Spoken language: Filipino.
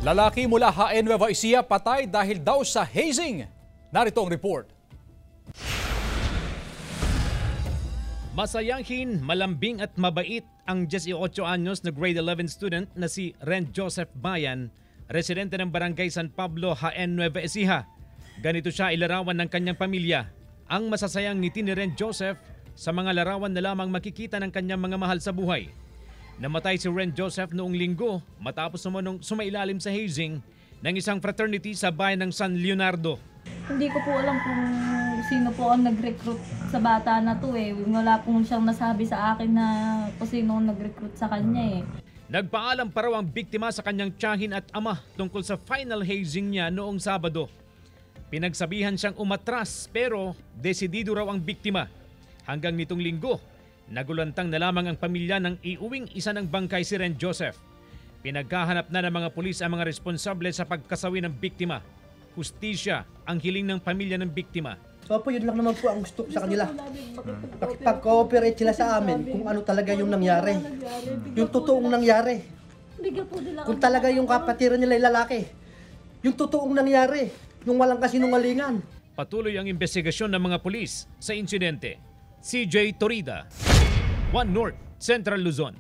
Lalaki mula HN Nueva Ecija patay dahil daw sa hazing. Narito ang report. Masayanghin, malambing at mabait ang 18 anyos na grade 11 student na si Ren Joseph Bayan, residente ng Barangay San Pablo, HN Nueva Ecija. Ganito siya ilarawan ng kanyang pamilya. Ang masasayang ngiti ni Ren Joseph sa mga larawan na lamang makikita ng kanyang mga mahal sa buhay. Namatay si Ren Joseph noong linggo matapos sumunong sumailalim sa hazing ng isang fraternity sa bayan ng San Leonardo. Hindi ko po alam kung sino po ang nag-recruit sa bata na to eh. Wala pong siyang nasabi sa akin na kung sino ang nag-recruit sa kanya eh. Nagpaalam pa raw ang biktima sa kanyang tiyahin at ama tungkol sa final hazing niya noong Sabado. Pinagsabihan siyang umatras pero desidido raw ang biktima. Hanggang nitong linggo, nagulantang na lamang ang pamilya ng iuwing isa ng bangkay si Ren Joseph. Pinagkahanap na ng mga pulis ang mga responsable sa pagkasawi ng biktima. Hustisya ang hiling ng pamilya ng biktima. So po, yun lang naman po ang gusto ko sa kanila. Makipag-cooperate sila sa amin kung ano talaga yung nangyari. Yung totoong nangyari. Kung talaga yung kapatiran nila yung lalaki. Yung totoong nangyari. Yung walang kasinungalingan. Patuloy ang investigasyon ng mga pulis sa insidente. CJ Torida, One North, Central Luzon.